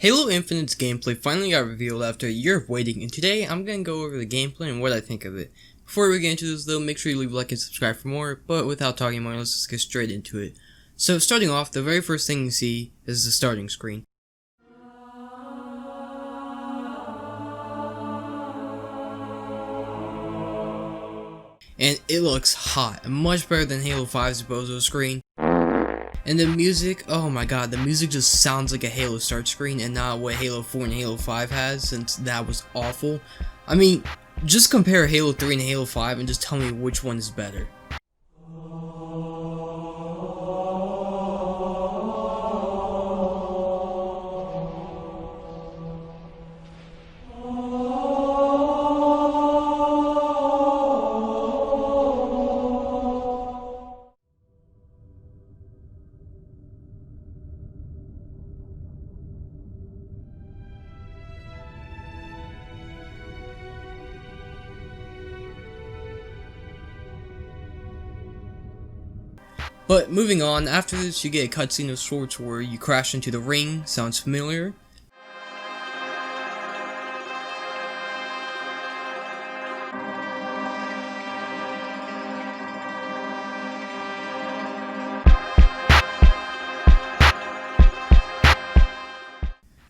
Halo Infinite's gameplay finally got revealed after a year of waiting, and today I'm going to go over the gameplay and what I think of it. Before we get into this though, make sure you leave a like and subscribe for more, but without talking more, let's just get straight into it. So starting off, the very first thing you see is the starting screen. And it looks hot, much better than Halo 5's Bozo screen. And the music, oh my god, the music just sounds like a Halo start screen and not what Halo 4 and Halo 5 has, since that was awful. I mean, just compare Halo 3 and Halo 5 and just tell me which one is better. But moving on, after this you get a cutscene of sorts where you crash into the ring. Sounds familiar?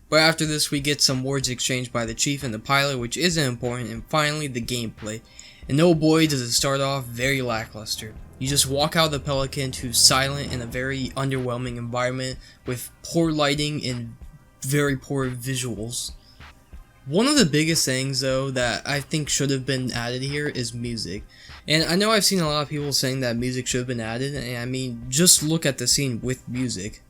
But after this we get some words exchanged by the chief and the pilot, which isn't important, and finally the gameplay. And oh boy, does it start off very lackluster. You just walk out of the Pelican to silent and a very underwhelming environment with poor lighting and very poor visuals. One of the biggest things though that I think should have been added here is music. And I know I've seen a lot of people saying that music should have been added, and I mean, just look at the scene with music.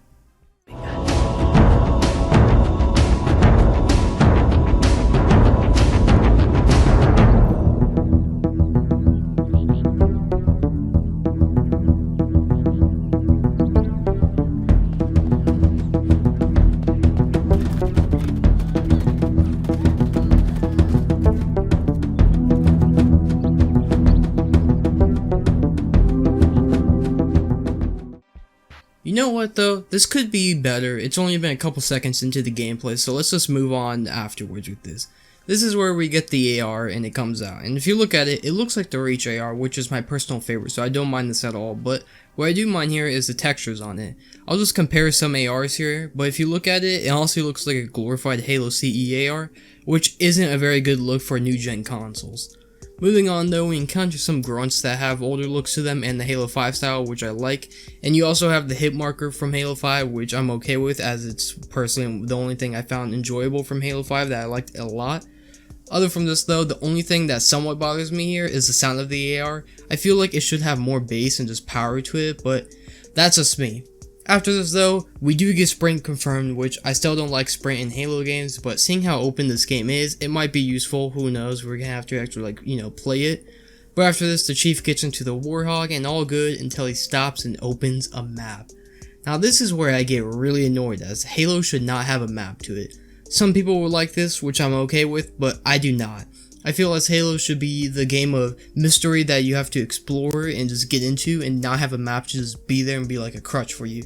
You know what though, this could be better. It's only been a couple seconds into the gameplay, so let's just move on afterwards with this. This is where we get the AR and it comes out, and if you look at it, it looks like the Reach AR, which is my personal favorite, so I don't mind this at all. But what I do mind here is the textures on it. I'll just compare some ARs here, but if you look at it, it honestly looks like a glorified Halo CE AR, which isn't a very good look for new gen consoles. Moving on though, we encounter some grunts that have older looks to them and the Halo 5 style, which I like, and you also have the hit marker from Halo 5, which I'm okay with, as it's personally the only thing I found enjoyable from Halo 5 that I liked a lot. Other from this though, the only thing that somewhat bothers me here is the sound of the AR. I feel like it should have more bass and just power to it, but that's just me. After this though, we do get sprint confirmed, which I still don't like sprint in Halo games, but seeing how open this game is, it might be useful. Who knows, we're gonna have to actually play it. But after this, the chief gets into the Warthog and all good until he stops and opens a map. Now this is where I get really annoyed, as Halo should not have a map to it. Some people would like this, which I'm okay with, but I do not. I feel as Halo should be the game of mystery that you have to explore and just get into, and not have a map to just be there and be like a crutch for you.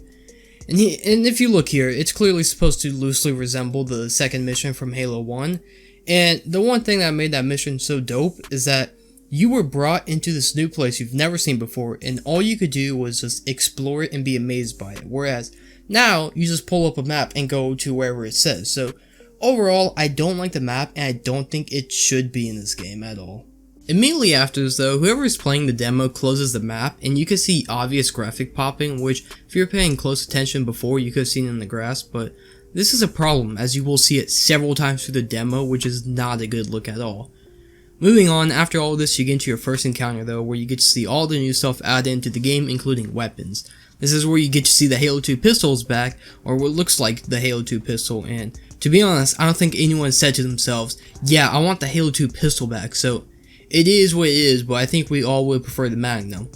And if you look here, it's clearly supposed to loosely resemble the second mission from Halo 1. And the one thing that made that mission so dope is that you were brought into this new place you've never seen before, and all you could do was just explore it and be amazed by it. Whereas now, you just pull up a map and go to wherever it says. So overall, I don't like the map, and I don't think it should be in this game at all. Immediately after this though, whoever is playing the demo closes the map, and you can see obvious graphic popping, which if you're paying close attention before, you could have seen in the grass, but this is a problem, as you will see it several times through the demo, which is not a good look at all. Moving on, after all this, you get into your first encounter though, where you get to see all the new stuff added into the game, including weapons. This is where you get to see the Halo 2 pistols back, or what looks like the Halo 2 pistol, and to be honest, I don't think anyone said to themselves, yeah, I want the Halo 2 pistol back, so it is what it is, but I think we all would prefer the Magnum.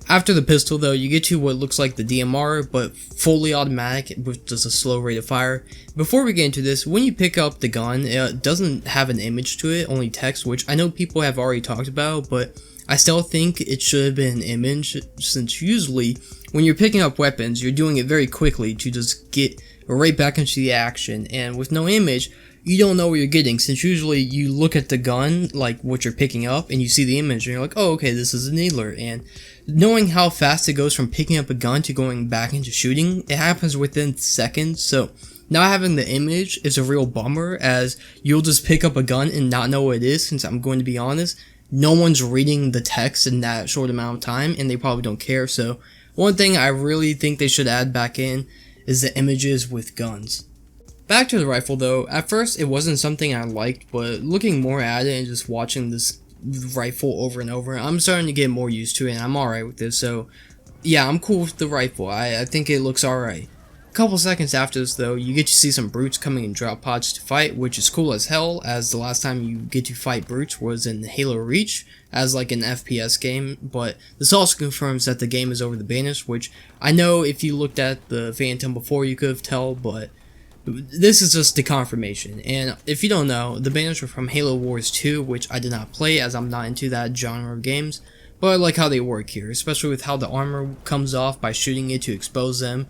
After the pistol though, you get to what looks like the DMR, but fully automatic with just a slow rate of fire. Before we get into this, when you pick up the gun, it doesn't have an image to it, only text, which I know people have already talked about, but I still think it should have been an image, since usually when you're picking up weapons, you're doing it very quickly to just get right back into the action. And with no image, you don't know what you're getting, since usually you look at the gun, like what you're picking up, and you see the image and you're like, oh, okay, this is a needler. And knowing how fast it goes from picking up a gun to going back into shooting, it happens within seconds. So not having the image is a real bummer, as you'll just pick up a gun and not know what it is, since I'm going to be honest, no one's reading the text in that short amount of time, and they probably don't care. So one thing I really think they should add back in is the images with guns. Back to the rifle though, at first it wasn't something I liked, but looking more at it and just watching this rifle over and over, I'm starting to get more used to it, and I'm alright with this. So yeah, I'm cool with the rifle. I think it looks alright. A couple seconds after this though, you get to see some brutes coming in drop pods to fight, which is cool as hell, as the last time you get to fight brutes was in Halo Reach, as like an FPS game. But this also confirms that the game is over the Banish, which I know if you looked at the Phantom before you could have tell, but this is just the confirmation. And if you don't know, the Banish were from Halo Wars 2, which I did not play as I'm not into that genre of games, but I like how they work here, especially with how the armor comes off by shooting it to expose them.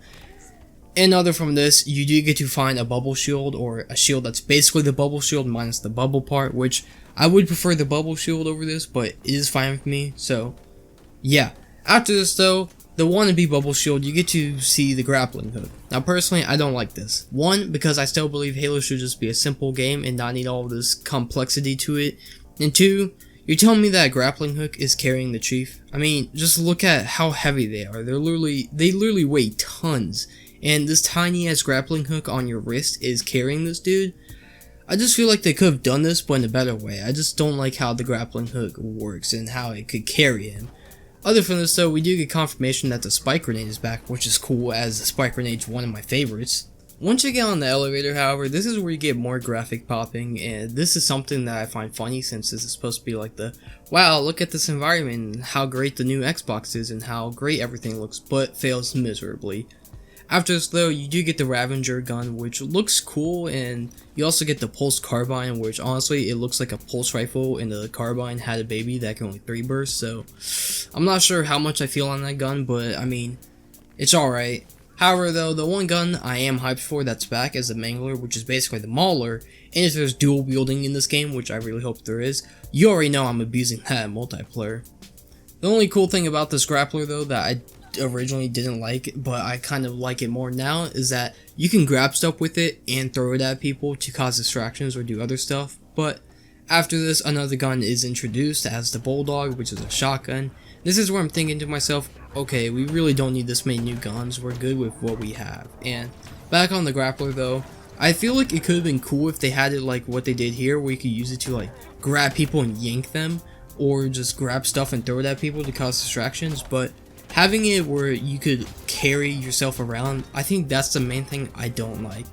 And other from this, you do get to find a bubble shield, or a shield that's basically the bubble shield minus the bubble part, which I would prefer the bubble shield over this, but it is fine with me. So yeah, after this though, the wannabe bubble shield, you get to see the grappling hook. Now personally, I don't like this. One, because I still believe Halo should just be a simple game and not need all of this complexity to it. And two, you're telling me that grappling hook is carrying the Chief? I mean, just look at how heavy they are. They literally weigh tons. And this tiny ass grappling hook on your wrist is carrying this dude. I just feel like they could have done this, but in a better way. I just don't like how the grappling hook works and how it could carry him. Other from this though, we do get confirmation that the spike grenade is back, which is cool, as the spike grenade's one of my favorites. Once you get on the elevator, however, this is where you get more graphic popping, and this is something that I find funny, since this is supposed to be like the, wow, look at this environment and how great the new Xbox is and how great everything looks, but fails miserably. After this though, you do get the Ravager gun, which looks cool, and you also get the Pulse Carbine, which honestly, it looks like a pulse rifle, and the carbine had a baby that can only 3 burst, so I'm not sure how much I feel on that gun, but I mean, it's alright. However though, the one gun I am hyped for that's back is the Mangler, which is basically the Mauler, and if there's dual wielding in this game, which I really hope there is, you already know I'm abusing that in multiplayer. The only cool thing about this grappler though that I originally didn't like, but I kind of like it more now, is that you can grab stuff with it and throw it at people to cause distractions or do other stuff. But after this, another gun is introduced as the Bulldog, which is a shotgun. This is where I'm thinking to myself, okay, we really don't need this many new guns, we're good with what we have. And back on the grappler though, I feel like it could have been cool if they had it like what they did here, where you could use it to like grab people and yank them, or just grab stuff and throw it at people to cause distractions. But having it where you could carry yourself around, I think that's the main thing I don't like.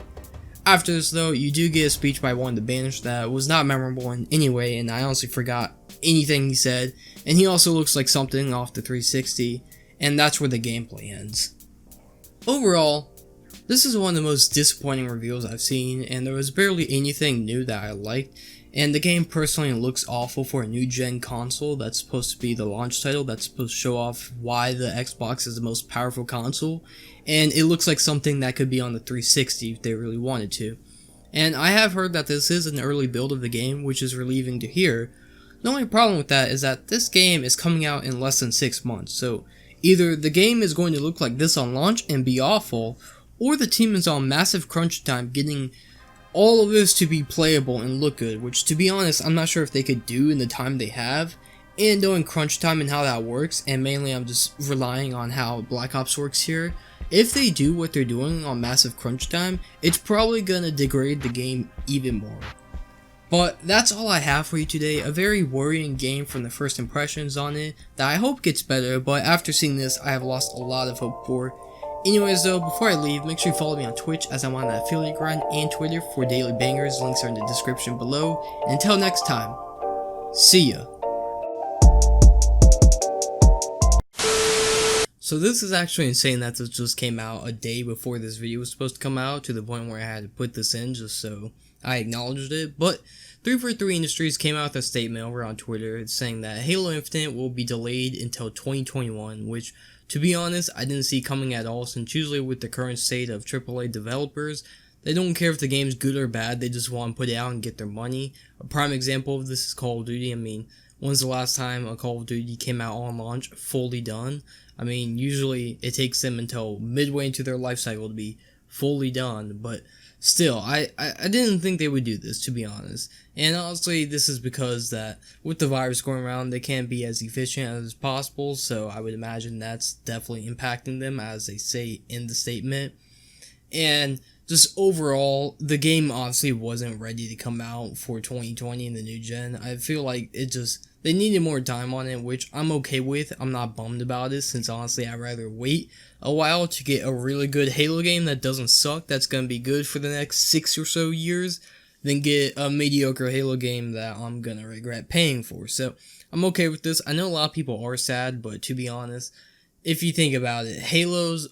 After this though, you do get a speech by one of the Banished that was not memorable in any way, and I honestly forgot anything he said, and he also looks like something off the 360, and that's where the gameplay ends. Overall, this is one of the most disappointing reveals I've seen, and there was barely anything new that I liked. And the game personally looks awful for a new gen console that's supposed to be the launch title, that's supposed to show off why the Xbox is the most powerful console, and it looks like something that could be on the 360 if they really wanted to. And I have heard that this is an early build of the game, which is relieving to hear. The only problem with that is that this game is coming out in less than 6 months, so either the game is going to look like this on launch and be awful, or the team is on massive crunch time getting all of this to be playable and look good, which to be honest, I'm not sure if they could do in the time they have, and knowing crunch time and how that works, and mainly I'm just relying on how Black Ops works here. If they do what they're doing on massive crunch time, it's probably gonna degrade the game even more. But that's all I have for you today, a very worrying game from the first impressions on it, that I hope gets better, but after seeing this, I have lost a lot of hope for. Anyways though, before I leave, make sure you follow me on Twitch as I'm on that affiliate grind, and Twitter for daily bangers, links are in the description below, and until next time, see ya! So this is actually insane that this just came out a day before this video was supposed to come out, to the point where I had to put this in just so I acknowledged it, but 343 Industries came out with a statement over on Twitter saying that Halo Infinite will be delayed until 2021, which to be honest, I didn't see coming at all, since usually with the current state of AAA developers, they don't care if the game's good or bad, they just want to put it out and get their money. A prime example of this is Call of Duty. I mean, when's the last time a Call of Duty came out on launch fully done? I mean, usually it takes them until midway into their life cycle to be fully done, but still, I didn't think they would do this, to be honest. And honestly, this is because that with the virus going around, they can't be as efficient as possible, so I would imagine that's definitely impacting them, as they say in the statement. And just overall, the game honestly wasn't ready to come out for 2020 in the new gen. I feel like they needed more time on it, which I'm okay with. I'm not bummed about it, since honestly I'd rather wait a while to get a really good Halo game that doesn't suck, that's going to be good for the next 6 or so years, than get a mediocre Halo game that I'm going to regret paying for. So I'm okay with this. I know a lot of people are sad, but to be honest, if you think about it, Halos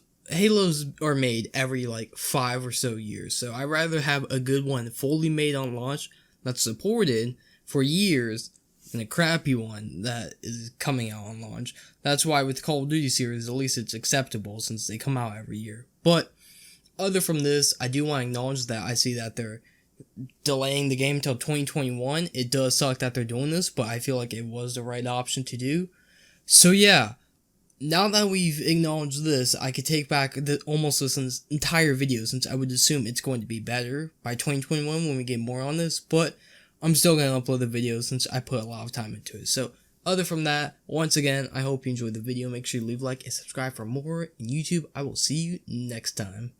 are made every 5 or so years, so I'd rather have a good one fully made on launch that's supported for years than a crappy one that is coming out on launch. That's why with Call of Duty series, at least it's acceptable since they come out every year. But other from this, I do want to acknowledge that I see that they're delaying the game until 2021. It does suck that they're doing this, but I feel like it was the right option to do. So yeah, now that we've acknowledged this, I could take back almost this entire video, since I would assume it's going to be better by 2021 when we get more on this, but I'm still going to upload the video since I put a lot of time into it. So other from that, once again, I hope you enjoyed the video. Make sure you leave a like and subscribe for more. In YouTube, I will see you next time.